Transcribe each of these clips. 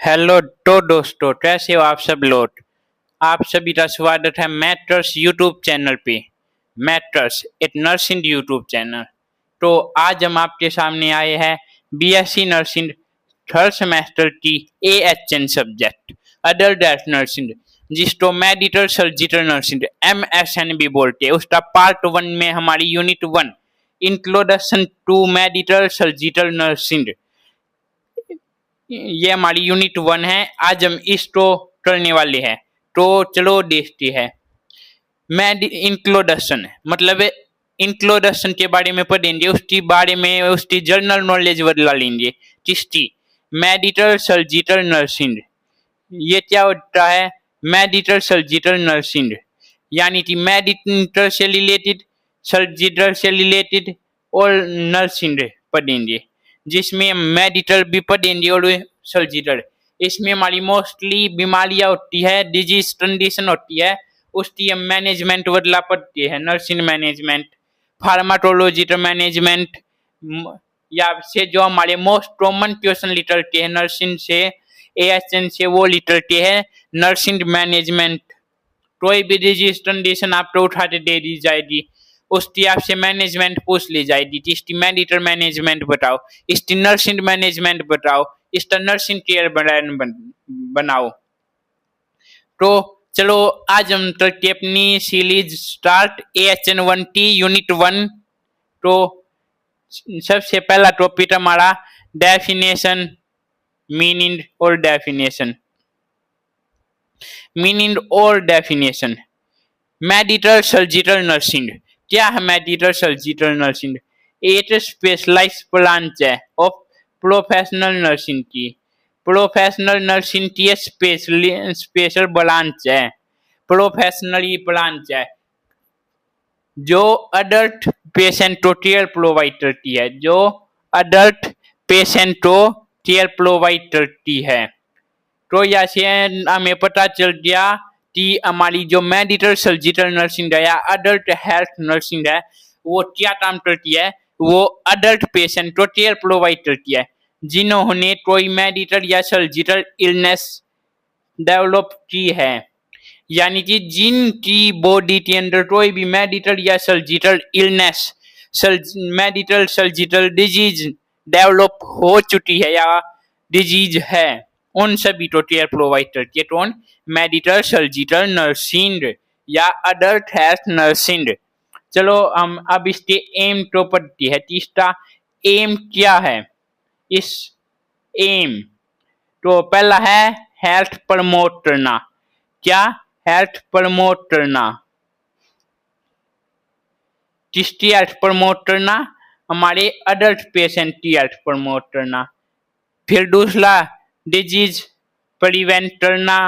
Hello तो दोस्तों, कैसे हो आप सब लोग। आप सभी का स्वागत है मैटर्स यूट्यूब चैनल पे। मैटर्स एक नर्सिंग यूट्यूब चैनल। तो आज हम आपके सामने आए हैं बीएससी नर्सिंग थर्ड सेमेस्टर की AHN subject adult health nursing, जिसको मेडिकल सर्जिकल नर्सिंग एमएसएन भी बोलते हैं। उसका पार्ट 1 में हमारी unit 1 introduction to medical surgical nursing, ये हमारी यूनिट 1 है। आज हम इसको करने वाले हैं। तो चलो देखते हैं। मैं इंट्रोडक्शन मतलब इंट्रोडक्शन के बारे में पढ़ेंगे, उसके बारे में उसकी जनरल नॉलेज बदला लेंगे। किसकी? Medical surgical nursing. ये क्या होता है? मेडिकल सर्जिकल नर्सिंग यानी कि मेडिकल से रिलेटेड, सर्जिकल से रिलेटेड और नर्सिंग पढ़ेंगे, जिसमें मेडिकल भी पढ़ेंगे और सर्जिकल। इसमें हमारी मोस्टली बीमारियां होती है, डिजीज कंडीशन होती है, उसकी हम मैनेजमेंट बदला पड़ती है। नर्सिंग मैनेजमेंट, फार्माकोलॉजिकल मैनेजमेंट, या से जो हमारे मोस्ट कॉमन क्वेश्चन निकलते हैं नर्सिंग से, एएचएन से, वो निकलते हैं नर्सिंग मैनेजमेंट। कोई भी डिजीज कंडीशन आपको उठा के दे दी जाएगी, उसकी आपसे मैनेजमेंट पूछ ली जाएगी। इसकी मेडिकल मैनेजमेंट बताओ, इसकी नर्सिंग मैनेजमेंट बताओ, इसका नर्सिंग केयर बनाओ। तो चलो आज हम करते अपनी series start AHN 1T unit 1। तो सबसे पहला टॉपिक हमारा डेफिनेशन, मीनिंग और डेफिनेशन। मीनिंग और डेफिनेशन। मेडिकल सर्जिकल नर्सिंग क्या है? मेडिकल सर्जिकल नर्सिंग एक स्पेशलाइज्ड ब्रांच है ऑफ प्रोफेशनल नर्सिंग की। प्रोफेशनल नर्सिंग की स्पेशल ब्रांच है, प्रोफेशनली ब्रांच है, जो अडल्ट पेशेंट को केयर प्रोवाइड करती है, जो अडल्ट पेशेंट को केयर प्रोवाइड करती है। तो यहाँ हमें पता चल गया कि हमारी जो मेडिकल सर्जिकल नर्सिंग है या अडल्ट हेल्थ नर्सिंग है, वो क्या काम करती है? वो अडल्ट पेशेंट को केयर प्रोवाइड करती है जिन्होंने कोई मेडिकल या सर्जिकल इलनेस डेवलप की है, यानी कि जिनकी बॉडी के अंदर कोई भी मेडिकल या surgical illness, medical surgical disease develop हो चुकी है या डिजीज है, उन सभी को केयर प्रोवाइड करती है। कौन? मेडिकल सर्जिकल नर्सिंग या अडल्ट हेल्थ नर्सिंग। चलो हम अब इसके एम को पढ़ते हैं। तीसरा एम क्या है? इस एम तो पहला है हेल्थ प्रमोट करना। क्या? हेल्थ प्रमोट करना। किसकी हेल्थ प्रमोट करना? हमारे अडल्ट पेशेंट की हेल्थ प्रमोट करना। फिर दूसरा डिजीज प्रिवेंट करना।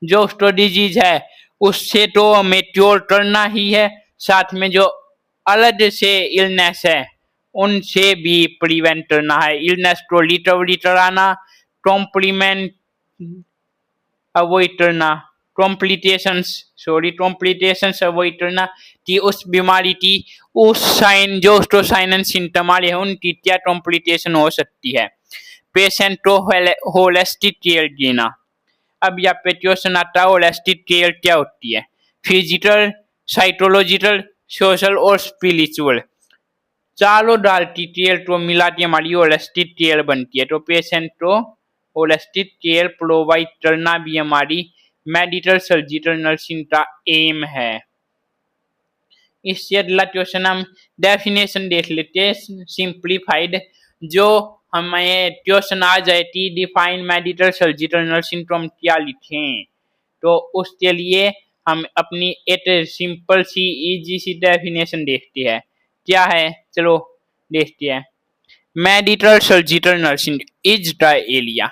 जो उसको डिजीज है उससे तो हमें क्योर करना ही है, साथ में जो अलग से इलनेस है उनसे भी प्रिवेंट करना है। इलनेस को रिकवरी कराना, कॉम्प्लीमेंट अवॉइड करना, कॉम्प्लिकेशंस अवॉइड करना कि उस बीमारी की उस साइन जो उसको साइन एंड सिम्टम आ रहे हैं उनकी क्या कॉम्प्लिकेशन हो सकती है। पेशेंट को होलिस्टिक केयर देना। अब यहाँ पे क्वेश्चन आता है होलिस्टिक केयर क्या होती है? फिजिकल, साइकोलॉजिकल, सोशल और स्पिरिचुअल, चारों डाल की केयर को मिला के हमारी होलिस्टिक केयर बनती है। तो पेशेंट को होलिस्टिक केयर प्रोवाइड करना भी हमारी मेडिकल सर्जिकल नर्सिंग का एम है। इससे अगला क्वेश्चन हम डेफिनेशन देख लेते हैं, सिंप्लीफाइड। जो हमें क्वेश्चन आ जाए कि डिफाइन मेडिकल सर्जिकल नर्सिंग तो हम क्या लिखें, तो उसके लिए हम अपनी एक सिंपल सी इजी सी डेफिनेशन देखते हैं। क्या है? चलो देखते हैं। Medical surgical nursing is the area.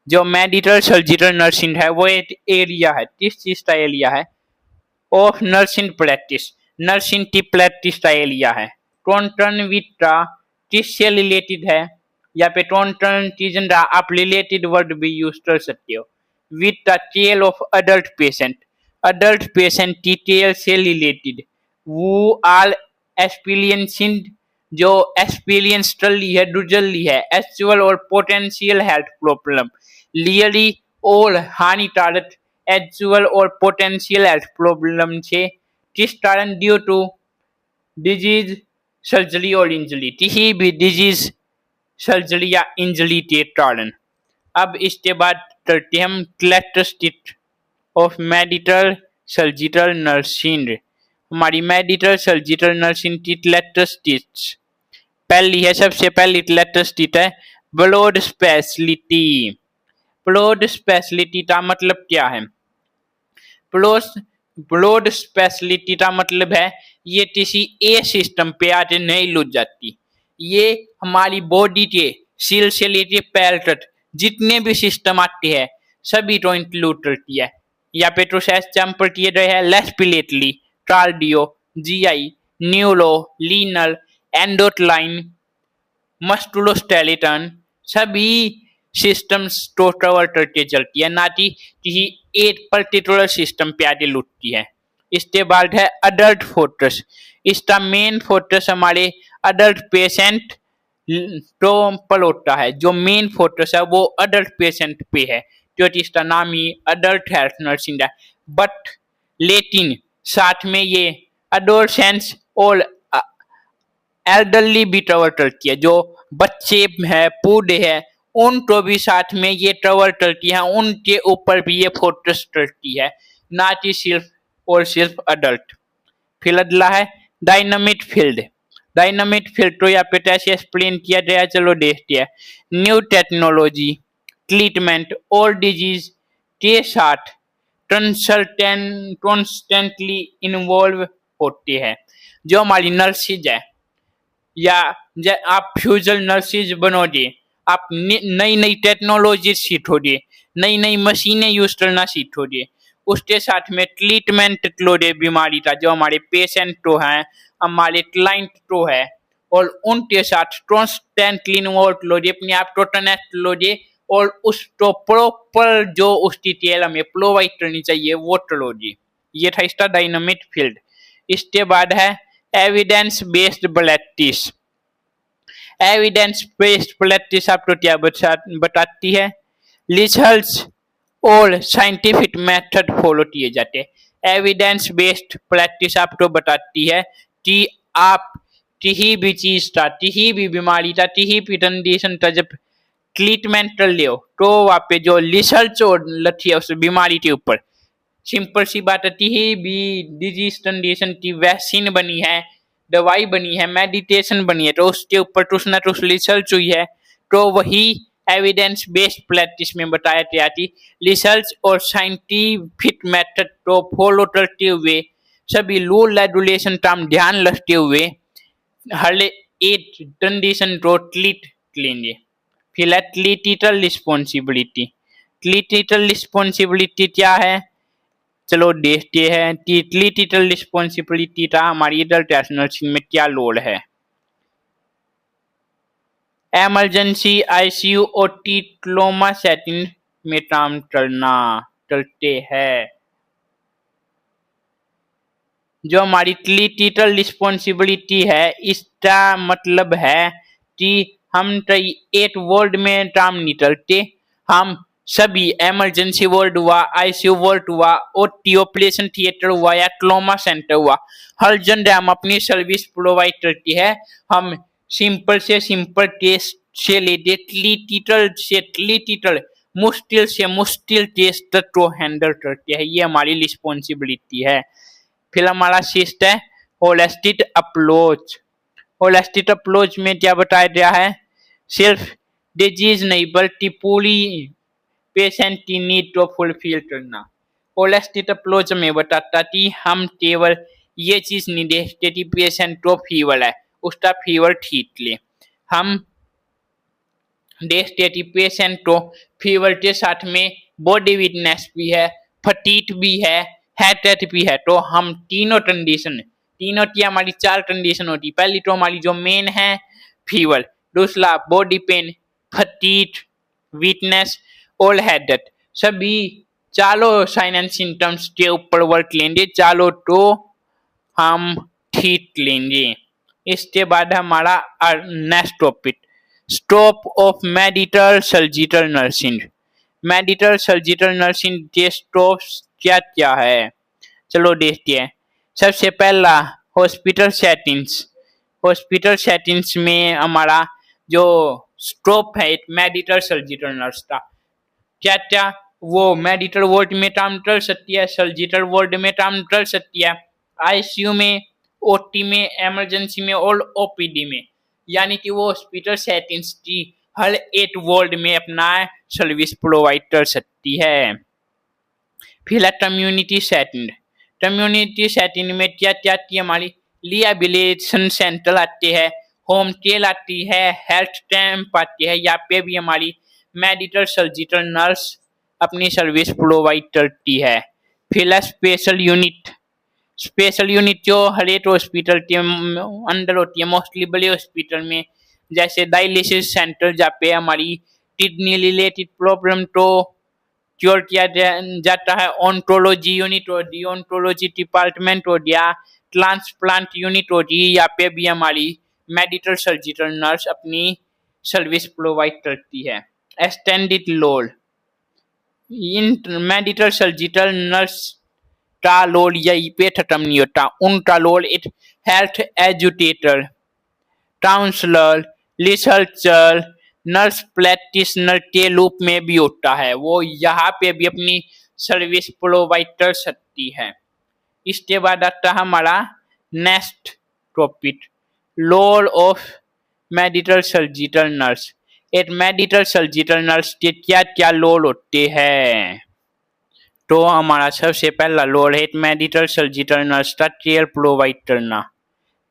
जो मेडिकल सर्जिकल नर्सिंग है वो एक एरिया है। किस चीज का एरिया है? Of nursing practice. नर्सिंग की प्रैक्टिस का एरिया है। टोंटन विद का किससे रिलेटेड है? या पे टोंटन चीजन का आप रिलेटेड वर्ड भी यूज कर सकते हो। With the care of adult patient, adult patient की केयर से रिलेटेड। वो आर एक्सपीरियंसिंग जो एक्सपीरियंसली है, डुजली है, एक्चुअल और पोटेंशियल हेल्थ प्रॉब्लम, रियली और हानिकारक एक्चुअल और पोटेंशियल हेल्थ प्रॉब्लम છે किस कारण ड्यू टू डिजीज सर्जरी और इंजरी, किसी भी डिजीज सर्जरी या इंजरी के कारण। अब इसके बाद करते हैं हम characteristic of medical surgical nursing. हमारी मेडिकल सर्जिकल नर्सिंग की कैरेक्टरिस्टिक्स, पहली है, सबसे पहली कैरेक्टरिस्टिक है ब्लड स्पेशलिटी। ब्लड स्पेशलिटी का मतलब क्या है? ब्लड स्पेशलिटी का मतलब है ये किसी ए सिस्टम पे आके नहीं लुट जाती, ये हमारी बॉडी के सेल से लेके पैर तक जितने भी सिस्टम आते हैं सभी को इंक्लूड करती है। यहाँ पे तो एग्जाम्पल किए गए हैं respiratory, cardio, GI, neuro, lienal, endocrine, musculoskeleton, सभी सिस्टम्स को कवर करके चलती है, ना कि किसी एक पर्टिकुलर सिस्टम पे आके लुटती है। इसके बाद है अडल्ट फोकस। इसका मेन फोकस हमारे अडल्ट पेशेंट तो पर होता है, जो मेन फोकस है वो अडल्ट पेशेंट पे है, क्योंकि इसका नाम ही अडल्ट हेल्थ नर्सिंग है। बट लेकिन साथ में ये एडोलसेंस और एल्डरली भी कवर करती है, जो बच्चे है, बूढ़े है, उनको भी साथ में ये कवर करती है, उनके ऊपर भी ये फोकस करती है, ना कि सिर्फ और सिर्फ अडल्ट। फिर अगला है डायनामिक फील्ड। डायनामिक फील्ड तो यहाँ पे कैसे एक्सप्लेन किया गया, चलो देखते हैं। न्यू टेक्नोलॉजी, ट्रीटमेंट और डिजीज के साथ कॉन्स्टेंटली इन्वॉल्व होते हैं। जो हमारी नर्सिज है, या आप फ्यूजल नर्सिज बनोगे, आप नई नई टेक्नोलॉजी सीखोगे, नई नई मशीनें यूज करना सीखोगे, उसके साथ में ट्रीटमेंट लोगे बीमारी का, जो हमारे पेशेंट तो हैं, हमारे क्लाइंट तो है, और उनके साथ कॉन्स्टेंटली इन्वॉल्व लोगे, अपने आप को कनेक्ट लोगे और उसको प्रॉपर जो उसकी टेल हमें प्रोवाइड करनी चाहिए वो करोगे। ये था इसका डायनामिक फील्ड। इसके बाद है evidence based practice. Evidence based practice आपको क्या बताती है? रिसर्च और साइंटिफिक मेथड फॉलो किए जाते हैं। एविडेंस बेस्ड प्रैक्टिस आपको बताती है कि आप किसी भी चीज का, किसी भी बीमारी का, किसी भी कंडीशन का जब ट्रीटमेंट कर लियो तो वहाँ पे जो रिसर्च और लगी है उस बीमारी के ऊपर, सिंपल सी बात है, किसी भी डिजीज कंडीशन की वैक्सीन बनी है, दवाई बनी है, मेडिटेशन बनी है, तो उसके ऊपर कुछ ना कुछ रिसर्च हुई है, तो वही एविडेंस बेस्ड प्रैक्टिस में बताया गया कि रिसर्च और साइंटिफिक मेथड को फॉलो करते हुए, सभी रूल रेगुलेशन का ध्यान रखते हुए हर एक कंडीशन को ट्रीट लेंगे। फिर है क्लिनिकल रिस्पॉन्सिबिलिटी। क्लिनिकल रिस्पॉन्सिबिलिटी क्या है, चलो देखते हैं कि क्लिनिकल रिस्पॉन्सिबिलिटी का हमारी एडल्ट नर्सिंग में क्या रोल है। इमरजेंसी, आईसीयू और ट्रोमा सेटिंग में काम करते हैं। जो हमारी क्लिनिकल रिस्पॉन्सिबिलिटी है, इसका मतलब है कि हम एक वार्ड में काम नहीं करते, हम सभी इमरजेंसी वार्ड हुआ, आईसीयू वार्ड हुआ, ओटी ऑपरेशन थिएटर हुआ या ट्रॉमा सेंटर हुआ, हर जगह हम अपनी सर्विस प्रोवाइड करती है। हम सिंपल से सिंपल केस से लेके क्रिटिकल से क्रिटिकल, मुश्किल से मुश्किल केस तक को हैंडल करते हैं, ये हमारी रिस्पॉन्सिबिलिटी है। फिर हमारा सिस्ट है होलिस्टिक अप्रोच। होलिस्टिक अप्रोच में क्या बताया गया है, सिर्फ डिजीज नहीं बल्कि पूरी पेशेंट की नीड को फुलफिल करना। होलिस्टिक अप्रोच में बताता कि हम केवल ये चीज नहीं देखते कि पेशेंट को फीवर है, उसका फीवर ठीक ले, हम देखते कि पेशेंट को फीवर के साथ में बॉडी वीकनेस भी है, फटीग भी है, हेडेक भी है, तो हम तीनों की हमारी 4 कंडीशन होती। पहली तो हमारी जो मेन है फीवर, दूसरा बॉडी पेन, फटीग, वीकनेस और हेडेक, सभी चारों साइन एंड सिम्टम्स के ऊपर वर्क लेंगे, चारों तो हम ठीक लेंगे। इसके बाद हमारा next topic, scope of medical surgical nursing. Medical surgical nursing के स्कोप्स क्या क्या है, चलो देखते हैं। सबसे पहला हॉस्पिटल सेटिंग्स। हॉस्पिटल सेटिंग्स में हमारा जो स्कोप है मेडिकल सर्जिकल नर्स का, क्या क्या वो मेडिकल वार्ड में काम कर सकती है, सर्जिकल वार्ड में काम कर सकती है, आईसीयू में, ओटी में, इमरजेंसी में और ओपीडी में, यानी कि वो हॉस्पिटल सेटिंग्स की हर एक वार्ड में अपना सर्विस प्रोवाइड कर सकती है। फिर है कम्युनिटी सेटिंग। कम्युनिटी सेटिंग में क्या क्या आती है, हमारी रिहेबिलिटेशन सेंटर आते हैं, होम केयर आती है, हेल्थ कैंप आती है, यहाँ पे भी हमारी मेडिकल सर्जिकल नर्स अपनी सर्विस प्रोवाइड करती है। फिर है स्पेशल यूनिट। स्पेशल यूनिट जो हर एक हॉस्पिटल के अंदर होती है, मोस्टली बड़े हॉस्पिटल में, जैसे डायलिसिस सेंटर जहाँ पे हमारी किडनी रिलेटेड प्रॉब्लम तो क्योर किया जाता है, ऑन्कोलॉजी यूनिट हो गई, ऑन्कोलॉजी डिपार्टमेंट हो गया, ट्रांसप्लांट यूनिट हो गई, यहाँ पे भी हमारी मेडिकल सर्जिकल नर्स अपनी सर्विस प्रोवाइड करती है। Extended load. In medical surgical nurse का लोड यहीं पे खत्म नहीं होता, उनका लोड एक health educator, counsellor, researcher, nurse practitioner के रूप में भी होता है, वो यहाँ पे भी अपनी सर्विस प्रोवाइड कर सकती है। इसके बाद आता है हमारा next topic, role of medical surgical nurse. एक मेडिकल सर्जिकल नर्स के क्या क्या रोल होते हैं, तो हमारा सबसे पहला रोल है मेडिकल सर्जिकल नर्स का केयर प्रोवाइड करना।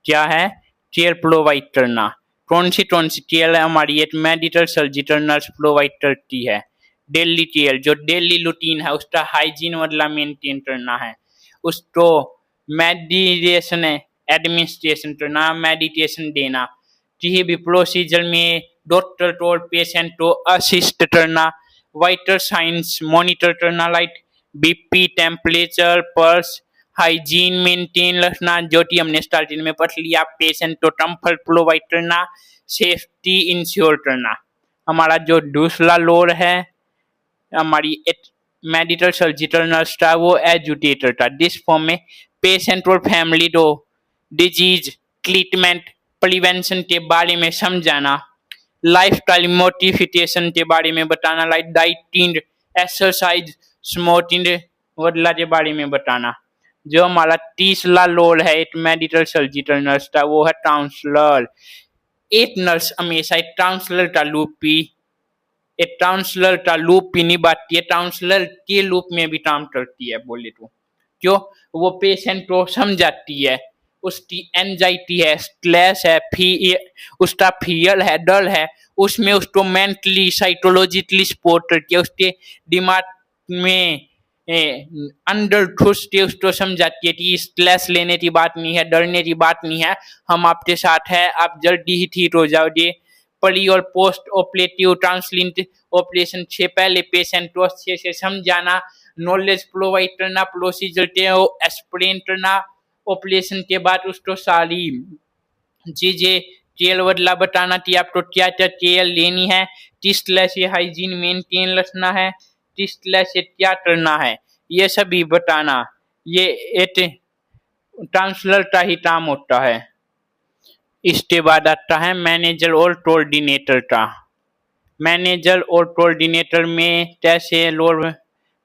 क्या है, केयर प्रोवाइड करना। कौन सी केयर हमारी एक मेडिकल सर्जिकल नर्स प्रोवाइड करती है, डेली केयर, जो डेली रूटीन है उसका हाइजीन मतलब मेंटेन करना है, उसको मेडिटेशन एडमिनिस्ट्रेशन करना, मेडिटेशन देना, किसी भी प्रोसीजर में डॉक्टर को और पेशेंट को असिस्ट करना, वाइटल साइंस मॉनिटर करना, like BP, temperature, pulse, hygiene maintain रखना, जो कि हमने स्टार्टिंग में पढ़ लिया, पेशेंट को कंफर्ट प्रोवाइड करना, सेफ्टी इंश्योर करना। हमारा जो दूसरा रोल है हमारी मेडिकल सर्जिकल नर्स का, वो एजुकेटर का, जिस फॉर्म में पेशेंट और फैमिली को डिजीज, ट्रीटमेंट, प्रिवेंशन के बारे में समझाना, लाइफस्टाइल मोटिफिकेशन के बारे में बताना, लाइक डाइटिंग, एक्सरसाइज, स्मोकिंग वगैरह के बारे में बताना। जो हमारा तीसरा रोल है एक मेडिकल सर्जिकल नर्स का, वो है काउंसलर। एक नर्स हमेशा एक काउंसलर का लूप ही निभाती है, काउंसलर के लूप में भी काम करती है बोले तो, क्यों, वो पेशेंट को समझाती है, उसकी एंजाइटी है, स्ट्रेस है, उसका फियर है, डर है, उसमें उसको मेंटली साइकोलॉजिकली सपोर्ट करती है, उसके दिमाग में अंदर घुस के उसको समझाती है कि स्ट्रेस लेने की बात नहीं है, डरने की बात नहीं है, हम आपके साथ है, आप जल्दी ही ठीक हो जाओगे। प्री और पोस्ट ऑपरेटिव ट्रांसलिंट ऑपरेशन से पहले पेशेंट को अच्छे से समझाना, नॉलेज प्रोवाइड करना, प्रोसीजर के एक्सप्लेन करना, ऑपरेशन के बाद उसको सारी चीजें केयर बदला बताना कि आपको क्या क्या केयर लेनी है, किस तरह से हाइजीन मेंटेन रखना है, किस तरह से क्या करना है, ये सभी बताना, ये एक काउंसलर का ही काम होता है। इसके बाद आता है मैनेजर और कोऑर्डिनेटर का। मैनेजर और कोऑर्डिनेटर में कैसे रोल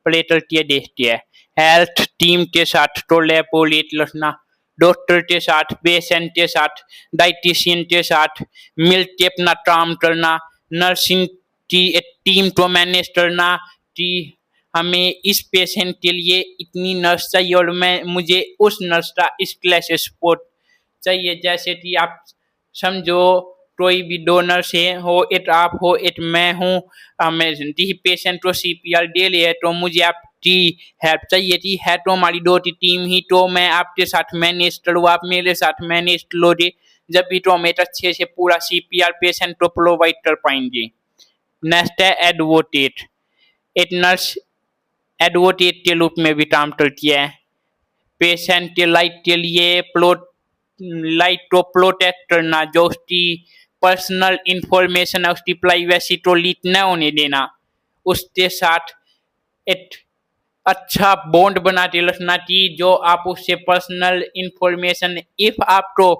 प्ले करती है देखती है। हेल्थ टीम के साथ कोलैबोरेट रखना, डॉक्टर के साथ, पेशेंट के साथ, डाइटिशियन के साथ मिल के अपना काम करना, नर्सिंग की एक टीम को मैनेज करना कि हमें इस पेशेंट के लिए इतनी नर्स चाहिए और मुझे उस नर्स का इस तरह से सपोर्ट चाहिए। जैसे कि आप समझो कोई भी डोनर से हो, एक आप हो, एक मैं हूँ, हमें पेशेंट को CPR दे लिया तो मुझे आपकी हेल्प चाहिए थी, है तो हमारी दो टीम ही, तो मैं आपके साथ मैनेज करूँ, आप मेरे साथ मैनेज करोगे, जब भी तो हम एक अच्छे से पूरा CPR पेशेंट को प्रोवाइड कर पाएंगे। नेक्स्ट है एडवोकेट। एक नर्स एडवोकेट के रूप में भी काम करती है, पेशेंट के लाइफ के लिए, लाइट तो प्रोटेक्ट करना, जो उसकी पर्सनल इंफॉर्मेशन है उसकी प्राइवेसी तो लीक न होने देना, उसके साथ एक अच्छा बॉन्ड बना के रखना कि जो आप उससे पर्सनल इंफॉर्मेशन इफ आपको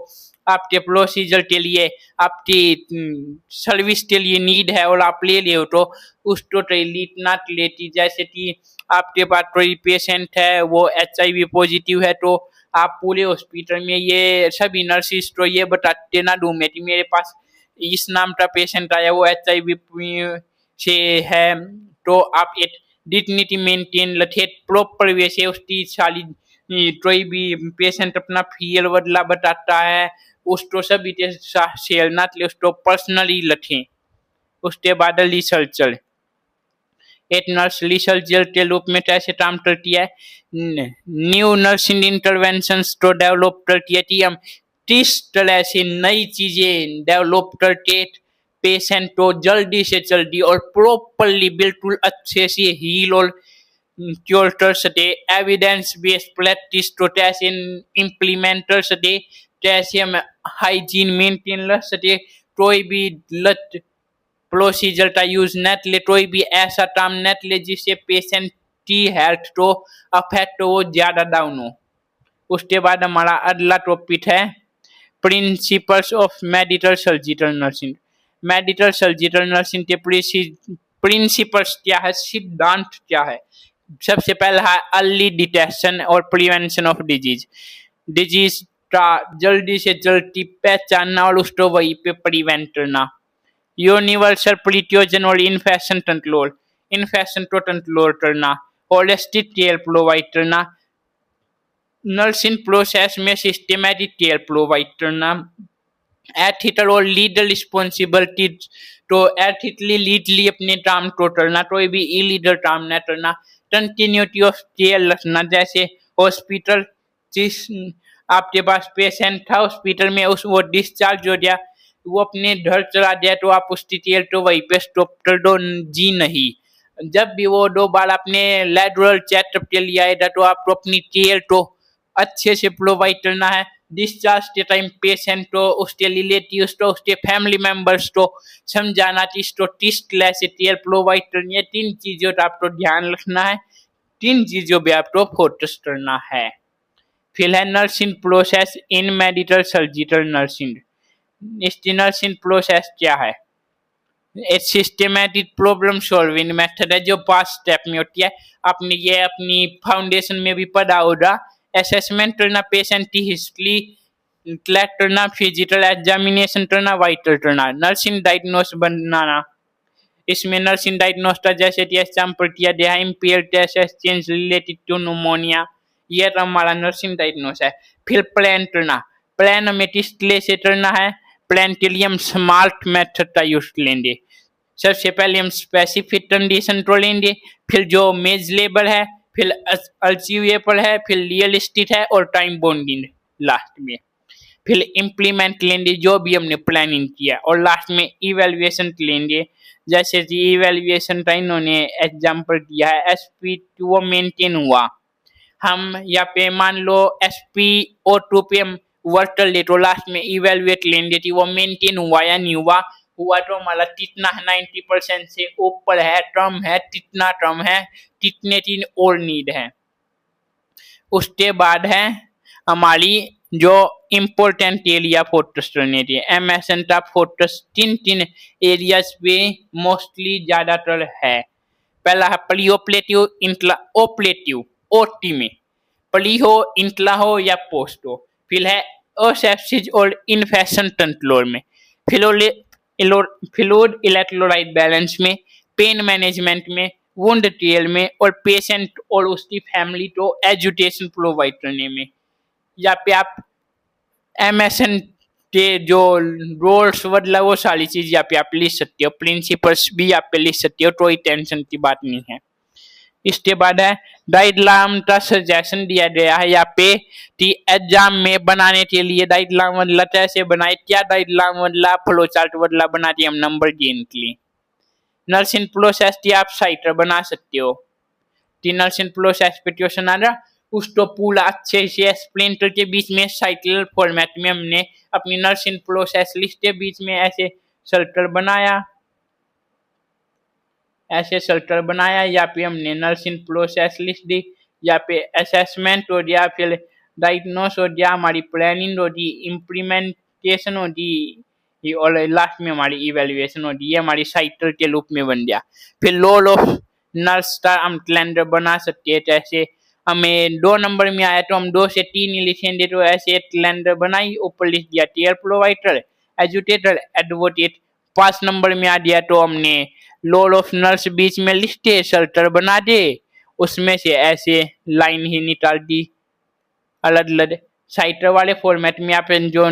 आपके प्रोसीजर के लिए आपकी सर्विस के लिए नीड है और आप ले रहे हो तो उसको लीक ना लेती। जैसे कि आपके पास कोई पेशेंट है वो HIV पॉजिटिव है तो आप पूरे हॉस्पिटल में ये सभी नर्सिस को ये बताते ना रूम में कि मेरे पास इस नाम का पेशेंट आया वो HIV से है, तो आप एक डिग्निटी मेंटेन रखे प्रॉपर वे से उसकी सारी कोई भी पेशेंट अपना फील बदला बताता है उसको सभी शेयर ना ले, उसको पर्सनली रखें। उसके बाद रिसर्च चले, एक नर्स रिसर्चर के रूप में कैसे काम करती है, न्यू नर्सिंग इंटरवेंशंस को डेवलप करती है कि हम किस तरह से नई चीजें डेवलप करके पेशेंट को जल्दी से जल्दी और प्रॉपरली बिल्कुल अच्छे से हील और क्योर कर सके। एविडेंस बेस्ड प्रैक्टिस को कैसे इम्प्लीमेंट कर सके, कैसे हम हाइजीन मेंटेन रख सके, कोई भी गलत प्रोसीजर का यूज न ले, कोई भी ऐसा काम न ले जिससे पेशेंट की हेल्थ को अफेक्ट हो, ज्यादा डाउन हो। उसके बाद हमारा अगला टॉपिक है principles of medical surgical nursing. Medical surgical nursing के प्रिंसिपल्स क्या है, सिद्धांत क्या है। सबसे पहला है अर्ली डिटेक्शन और प्रिवेंशन ऑफ डिजीज, डिजीज का जल्दी से जल्दी पहचानना और उसको वहीं पे प्रिवेंट करना। यूनिवर्सल प्रिकॉशन और इन्फेक्शन कंट्रोल, इन्फेक्शन को कंट्रोल करना, होलिस्टिक केयर प्रोवाइड करना, नर्सिंग प्रोसेस में सिस्टमैटिक केयर प्रोवाइड करना, एथिकल और लीगल रिस्पॉन्सिबिलिटी तो एथिकली लीगली अपने काम को करना, कोई भी इलीगल काम न करना, कंटिन्यूटी ऑफ केयर रखना। जैसे हॉस्पिटल जिस आपके पास पेशेंट था हॉस्पिटल में उस वो डिस्चार्ज हो गया, वो अपने घर चला गया तो आप उसकी केयर तो वहीं पे स्टॉप कर दो, जी नहीं। जब भी वो दोबारा अपने लैटरल चेकअप के लिए आएगा तो आपको अपनी केयर तो अच्छे से प्रोवाइड करना है। डिस्चार्ज के टाइम पेशेंट को, उसके रिलेटिव्स को, उसके फैमिली मेंबर्स को समझाना कि इसको किस तरह से केयर प्रोवाइड करनी है। 3 चीजों का आपको ध्यान रखना है, 3 चीजों पे आपको फोकस करना है। फिर है nursing process in medical surgical nursing. इसकी नर्सिंग प्रोसेस क्या है, एक सिस्टमैटिक प्रॉब्लम सॉल्विंग मेथड है जो 5 स्टेप में होती है। आपने ये अपनी फाउंडेशन में भी पढ़ा होगा। असेसमेंट करना, पेशेंट की हिस्ट्री कलेक्ट करना, फिजिकल एग्जामिनेशन करना, वाइटल करना, नर्सिंग डायग्नोस बनाना। इसमें नर्सिंग डायग्नोस का जैसे कि एग्जाम्पल किया गया है impaired test change related to pneumonia, ये हमारा नर्सिंग डायग्नोस है। फिर प्लान करना, प्लान हमें किस तरह से करना है, प्लान के लिए हम स्मार्ट मेथड का यूज लेंगे। सबसे पहले हम स्पेसिफिक कंडीशन को लेंगे, फिर जो मेजरेबल है, फिर अचीवेबल है, फिर रियलिस्टिक है और टाइम बाउंडेड लास्ट में। फिर इम्प्लीमेंट लेंगे जो भी हमने प्लानिंग किया और लास्ट में इवेल्युएशन लेंगे। जैसे कि इवेल्युएशन का इन्होंने एग्जाम्पल दिया है, SP वो मेंटेन हुआ, हम या पे मान लो SpO2 पे हम वर्क कर ले तो लास्ट में इवेल्युएट लेंगे कि वो मेंटेन हुआ या नहीं हुआ, हुआ तो हमारा कितना 90% से ऊपर है, कम है, कितना कम है, कितने दिन और नीड है। उसके बाद है हमारी जो इम्पोर्टेंट एरिया फोकस करने चाहिए, MSN का फोकस 3 एरियाज पे मोस्टली ज्यादातर है। पहला है pre operative, intra operative, OT में प्री हो, इंट्रा हो या पोस्ट हो। फिर है असेप्सिस और इन्फेक्शन कंट्रोल में, फ्लूइड इलेक्ट्रोलाइट बैलेंस में, पेन मैनेजमेंट में, वुंड केयर में और पेशेंट और उसकी फैमिली को एजुकेशन प्रोवाइड करने में। या पे आप MSN के जो रोल्स बदला वो सारी चीज यहाँ पे आप लिख सकते हो, प्रिंसिपल्स भी यहाँ पे लिख सकते हो, कोई टेंशन की बात नहीं है। इसके बाद है डायग्राम का सजेशन दिया गया है यहाँ पे कि एग्जाम में बनाने के लिए डायग्राम बदला कैसे बनाए, क्या डायग्राम बदला, फ्लो चार्ट बदला बना दिए हम नंबर गेन के लिए। नर्सिंग प्रोसेस की आप साइटर बना सकते हो कि नर्सिंग प्रोसेस पे क्वेश्चन आ रहा उसको पूरा अच्छे से एक्सप्लेन करके बीच में साइकिल फॉर्मेट में हमने अपनी नर्सिंग प्रोसेस लिस्ट के बीच में ऐसे सर्कल बनाया, ऐसे सर्कल बनाया। यहाँ पे हमने नर्सिंग प्रोसेस लिस्ट दी, यहाँ पे असेसमेंट हो गया, फिर डायग्नोस हो गया, हमारी प्लानिंग हो गई, इम्प्लीमेंटेशन हो गई और लास्ट में हमारी इवेल्युएशन हो गई। ये हमारी साइकिल के रूप में बन गया। फिर रोल ऑफ नर्स का हम कैलेंडर बना सकते हैं। जैसे हमें 2 नंबर में आया तो हम 2 से 3 ही लिखेंगे, तो ऐसे कैलेंडर बनाई, ऊपर लिख दिया care provider, educator, advocate. 5 number में आ गया तो हमने रोल ऑफ नर्स बीच में लिखते सर्कल बना दे, उसमें से ऐसे लाइन ही निकाल दी अलग अलग साइटर वाले फॉर्मेट में। आप जो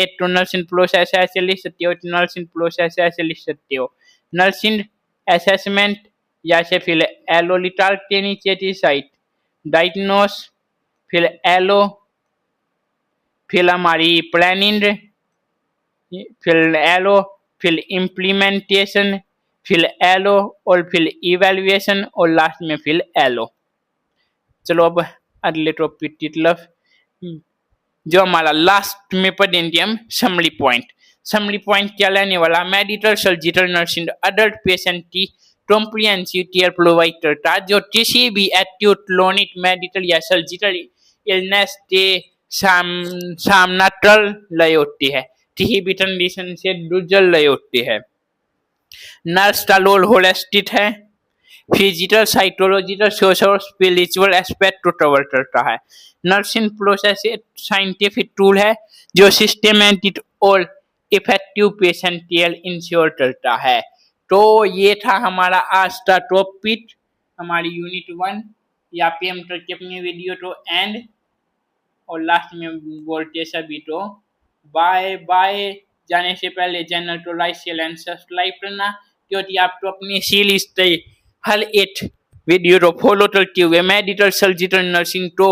एक तो नर्सिंग प्रोसेस ऐसे लिख सकते हो, नर्सिंग प्रोसेस ऐसे लिख सकते हो, नर्सिंग असेसमेंट या से फिर एलो निकाल के नीचे की साइट, डायग्नोस, फिर एलो, फिर हमारी प्लानिंग, फिर एलो, फिर इम्प्लीमेंटेशन, फिर एलो और फिर इवेल्युएशन और लास्ट में फिर एलो। चलो अब अगले टॉपिक की तरफ, जो हमारा लास्ट में पढ़ेंगे हम समरी पॉइंट। समरी पॉइंट क्या लेने वाला, medical surgical nursing adult patient की कॉम्प्रिहेंसिव केयर प्रोवाइड करता है जो किसी भी एक्यूट क्रोनिक मेडिकल या सर्जिकल इलनेस के सामना कर रहे होती है, किसी भी कंडीशन से गुजर रहे होते हैं। नर्स का रोल होलिस्टिक है, फिजिकल, साइकोलॉजिकल, सोशल और स्पिरिचुअल एस्पेक्ट को कवर करता है। नर्सिंग प्रोसेस एक साइंटिफिक टूल है जो सिस्टमैटिक और इफेक्टिव पेशेंट केयर इंश्योर करता है। तो ये था हमारा आज का टॉपिक, हमारी यूनिट 1। यहाँ पे हम करके अपनी वीडियो को एंड और लास्ट में बोलते सभी तो बाय बाय। जाने से पहले चैनल को लाइक शेयर एंड सब्सक्राइब करना, क्योंकि आपको अपनी सीरीज हर एक वीडियो को फॉलो करते हुए मेडिकल सर्जिकल नर्सिंग को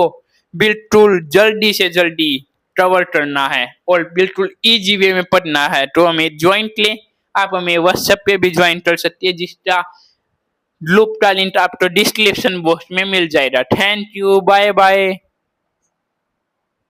बिल्कुल जल्दी से जल्दी कवर करना है और बिल्कुल इजी वे में पढ़ना है। तो हमें ज्वाइन लें, आप हमें व्हाट्सएप पे भी ज्वाइन कर सकते हैं, जिसका ग्रुप का लिंक आपको डिस्क्रिप्शन बॉक्स में मिल जाएगा। Thank you, bye bye.